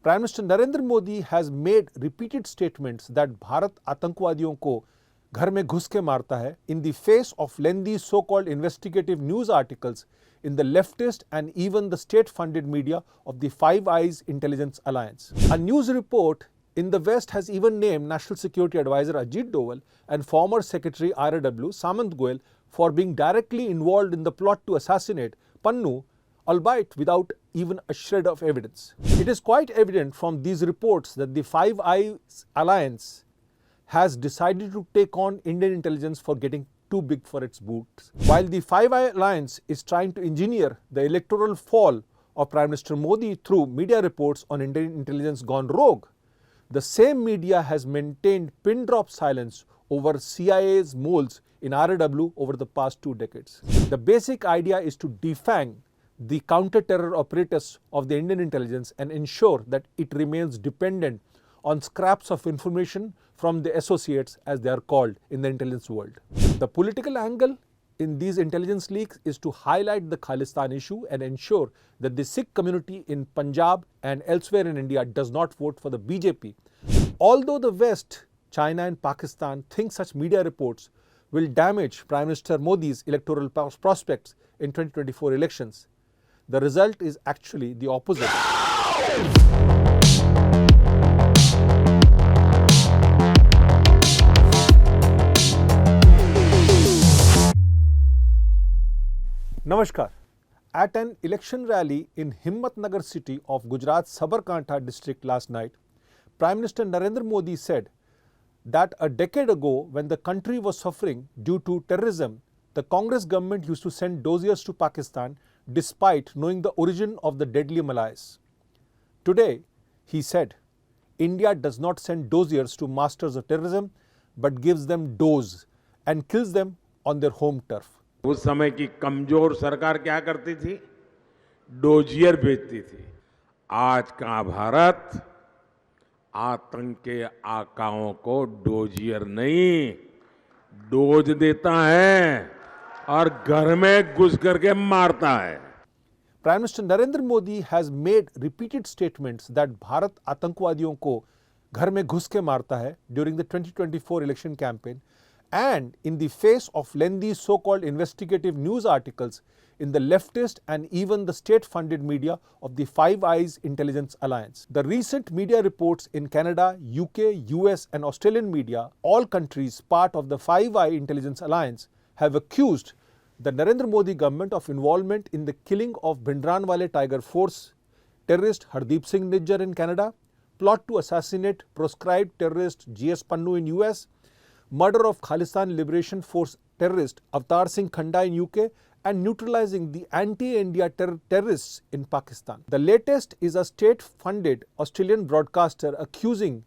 Prime Minister Narendra Modi has made repeated statements that Bharat आतंकवादियों को घर में घुस के मारता है in the face of lengthy so-called investigative news articles in the leftist and even the state-funded media of the Five Eyes Intelligence Alliance. A news report in the West has even named National Security Advisor Ajit Doval and former Secretary R&AW Samant Goel for being directly involved in the plot to assassinate Pannun, albeit without even a shred of evidence. It is quite evident from these reports that the Five Eyes Alliance has decided to take on Indian intelligence for getting too big for its boots. While the Five Eyes Alliance is trying to engineer the electoral fall of Prime Minister Modi through media reports on Indian intelligence gone rogue, the same media has maintained pin-drop silence over CIA's moles in R&AW over the past 2 decades. The basic idea is to defang the counter-terror apparatus of the Indian intelligence and ensure that it remains dependent on scraps of information from the associates, as they are called in the intelligence world. The political angle in these intelligence leaks is to highlight the Khalistan issue and ensure that the Sikh community in Punjab and elsewhere in India does not vote for the BJP. Although the West, China and Pakistan think such media reports will damage Prime Minister Modi's electoral prospects in 2024 elections, the result is actually the opposite. Namaskar. At an election rally in Himmatnagar city of Gujarat's Sabarkantha district last night, Prime Minister Narendra Modi said that a decade ago, when the country was suffering due to terrorism, the Congress government used to send doziers to Pakistan despite knowing the origin of the deadly malaise. Today, he said, India does not send doziers to masters of terrorism, but gives them dose and kills them on their home turf. उस समय की कमजोर सरकार क्या करती थी? Dossier भेजती थी। आज का भारत आतंक के आकाओं को डोजियर नहीं, डोज देता है और घर में घुस करके मारता है। Prime Minister Narendra Modi has made repeated statements that Bharat आतंकवादियों को घर में घुस के मारता है during the 2024 election campaign and in the face of lengthy so-called investigative news articles in the leftist and even the state-funded media of the Five Eyes Intelligence Alliance. The recent media reports in Canada, UK, US and Australian media, all countries part of the Five Eyes Intelligence Alliance, have accused the Narendra Modi government of involvement in the killing of Bhindranwale Tiger Force terrorist Hardeep Singh Nijjar in Canada, plot to assassinate proscribed terrorist G.S. Pannun in US, murder of Khalistan Liberation Force terrorist Avtar Singh Khanda in UK, and neutralizing the anti-India terrorists in Pakistan. The latest is a state-funded Australian broadcaster accusing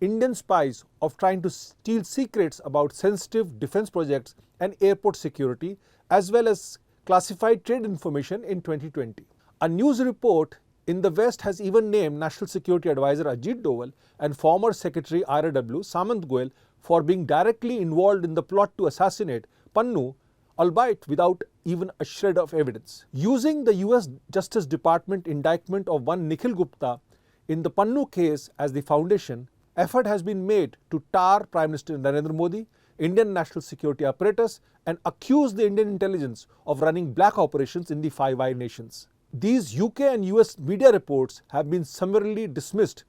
Indian spies of trying to steal secrets about sensitive defense projects and airport security, as well as classified trade information in 2020. A news report in the West has even named National Security Advisor Ajit Doval and former Secretary R&AW Samant Goel for being directly involved in the plot to assassinate Pannun, albeit without even a shred of evidence. Using the US Justice Department indictment of one Nikhil Gupta in the Pannun case as the foundation, effort has been made to tar Prime Minister Narendra Modi, Indian national security apparatus, and accuse the Indian intelligence of running black operations in the Five Eyes nations. These UK and US media reports have been summarily dismissed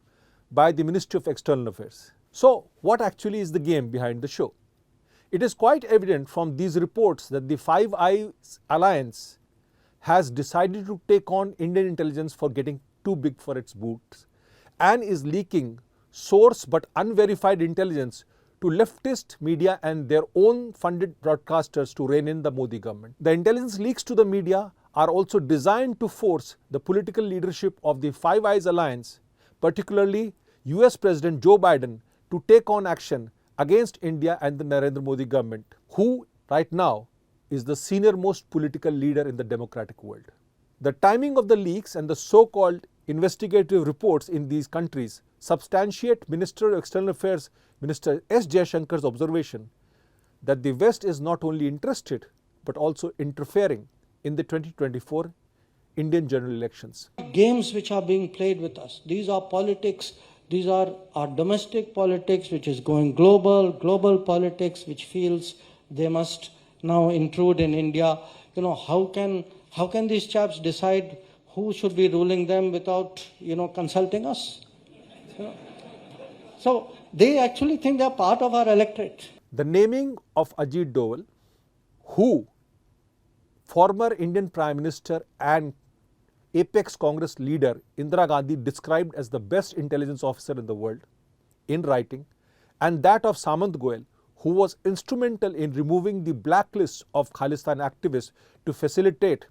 by the Ministry of External Affairs. So, what actually is the game behind the show? It is quite evident from these reports that the Five Eyes Alliance has decided to take on Indian intelligence for getting too big for its boots and is leaking source but unverified intelligence to leftist media and their own funded broadcasters to rein in the Modi government. The intelligence leaks to the media are also designed to force the political leadership of the Five Eyes Alliance, particularly US President Joe Biden, to take on action against India and the Narendra Modi government, who right now is the senior-most political leader in the democratic world. The timing of the leaks and the so-called investigative reports in these countries substantiate Minister of External Affairs Minister S. Jayashankar's observation that the West is not only interested but also interfering in the 2024 Indian general elections. Games which are being played with us. These are politics. These are our domestic politics, which is going global, global politics, which feels they must now intrude in India. You know, how can these chaps decide who should be ruling them without, consulting us? You know? So they actually think they're part of our electorate. The naming of Ajit Doval, who former Indian Prime Minister and Apex Congress leader Indira Gandhi described as the best intelligence officer in the world, in writing, and that of Samant Goel, who was instrumental in removing the blacklist of Khalistan activists to facilitate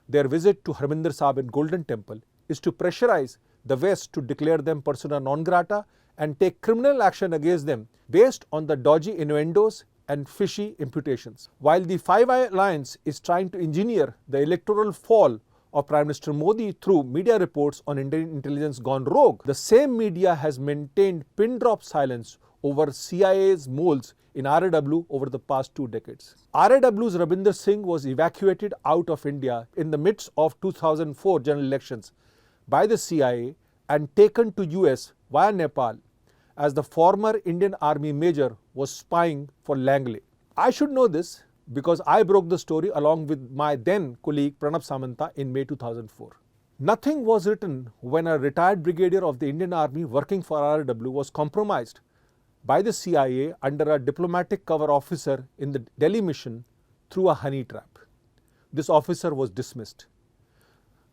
their visit to Harmandir Sahib in Golden Temple, is to pressurize the West to declare them persona non grata and take criminal action against them based on the dodgy innuendos and fishy imputations. While the Five Eye Alliance is trying to engineer the electoral fall of Prime Minister Modi through media reports on Indian intelligence gone rogue, the same media has maintained pin-drop silence over CIA's moles in R&AW over the past 2 decades. R&AW's Rabinder Singh was evacuated out of India in the midst of 2004 general elections by the CIA and taken to US via Nepal as the former Indian Army major was spying for Langley. I should know this because I broke the story along with my then colleague Pranab Samanta in May 2004. Nothing was written when a retired brigadier of the Indian Army working for R&AW was compromised by the CIA under a diplomatic cover officer in the Delhi mission through a honey trap. This officer was dismissed.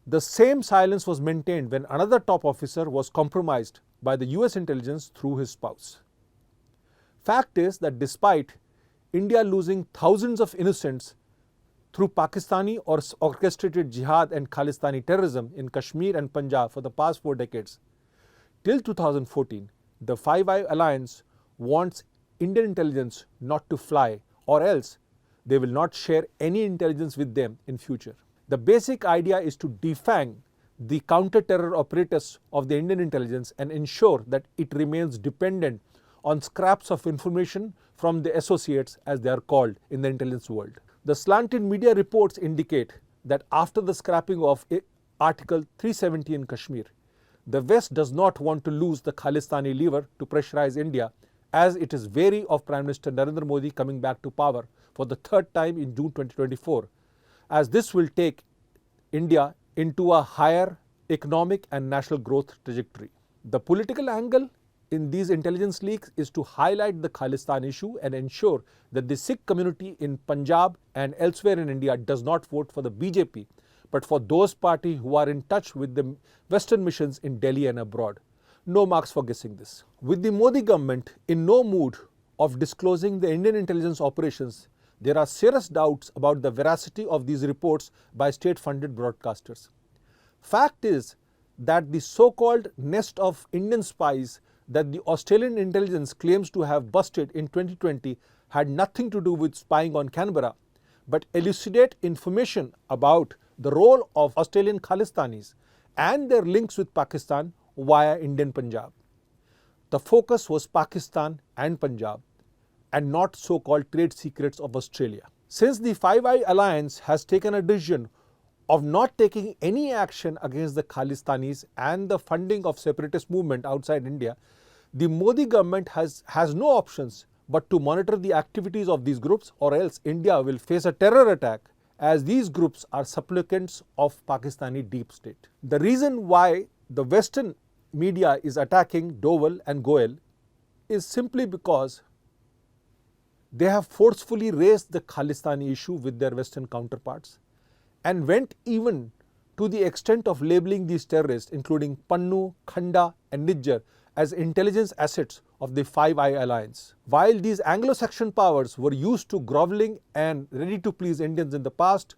The same silence was maintained when another top officer was compromised by the US intelligence through his spouse. Fact is that despite India losing thousands of innocents through Pakistani or orchestrated jihad and Khalistani terrorism in Kashmir and Punjab for the past 4 decades, till 2014, the Five Eye Alliance wants Indian intelligence not to fly, or else they will not share any intelligence with them in future. The basic idea is to defang the counter-terror apparatus of the Indian intelligence and ensure that it remains dependent on scraps of information from the associates, as they are called in the intelligence world. The slanted media reports indicate that after the scrapping of Article 370 in Kashmir, the West does not want to lose the Khalistani lever to pressurize India, as it is wary of Prime Minister Narendra Modi coming back to power for the 3rd time in June 2024, as this will take India into a higher economic and national growth trajectory. The political angle in these intelligence leaks is to highlight the Khalistan issue and ensure that the Sikh community in Punjab and elsewhere in India does not vote for the BJP, but for those parties who are in touch with the Western missions in Delhi and abroad. No marks for guessing this. With the Modi government in no mood of disclosing the Indian intelligence operations, there are serious doubts about the veracity of these reports by state-funded broadcasters. Fact is that the so-called nest of Indian spies that the Australian intelligence claims to have busted in 2020 had nothing to do with spying on Canberra, but elucidate information about the role of Australian Khalistanis and their links with Pakistan via Indian Punjab. The focus was Pakistan and Punjab, and not so-called trade secrets of Australia. Since the Five Eye Alliance has taken a decision of not taking any action against the Khalistanis and the funding of separatist movement outside India, the Modi government has no options but to monitor the activities of these groups, or else India will face a terror attack, as these groups are supplicants of Pakistani deep state. The reason why the Western media is attacking Doval and Goel is simply because they have forcefully raised the Khalistani issue with their Western counterparts and went even to the extent of labeling these terrorists, including Pannun, Khanda and Nijjar, as intelligence assets of the Five Eye Alliance. While these Anglo-Saxon powers were used to groveling and ready to please Indians in the past,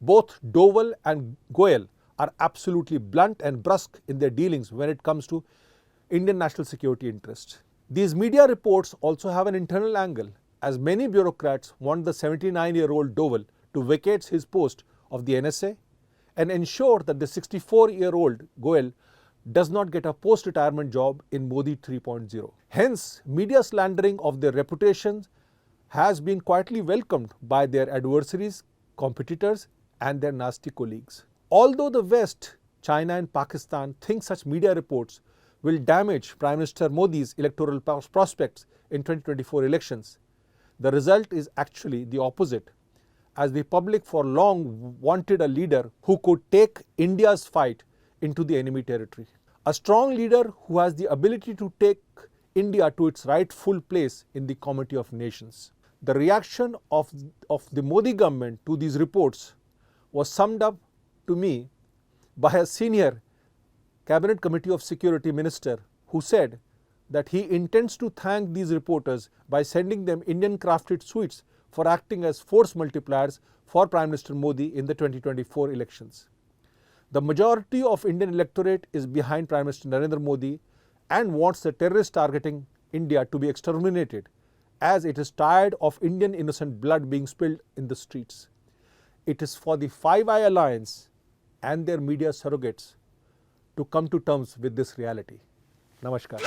both Doval and Goel are absolutely blunt and brusque in their dealings when it comes to Indian national security interests. These media reports also have an internal angle, as many bureaucrats want the 79-year-old Doval to vacate his post of the NSA and ensure that the 64-year-old Goel does not get a post-retirement job in Modi 3.0. Hence, media slandering of their reputations has been quietly welcomed by their adversaries, competitors and their nasty colleagues. Although the West, China and Pakistan think such media reports will damage Prime Minister Modi's electoral prospects in 2024 elections, the result is actually the opposite, as the public for long wanted a leader who could take India's fight into the enemy territory. A strong leader who has the ability to take India to its rightful place in the comity of nations. The reaction of the Modi government to these reports was summed up to me by a senior Cabinet Committee of Security Minister who said that he intends to thank these reporters by sending them Indian crafted sweets for acting as force multipliers for Prime Minister Modi in the 2024 elections. The majority of Indian electorate is behind Prime Minister Narendra Modi and wants the terrorists targeting India to be exterminated, as it is tired of Indian innocent blood being spilled in the streets. It is for the Five Eye Alliance and their media surrogates to come to terms with this reality. Namaskar.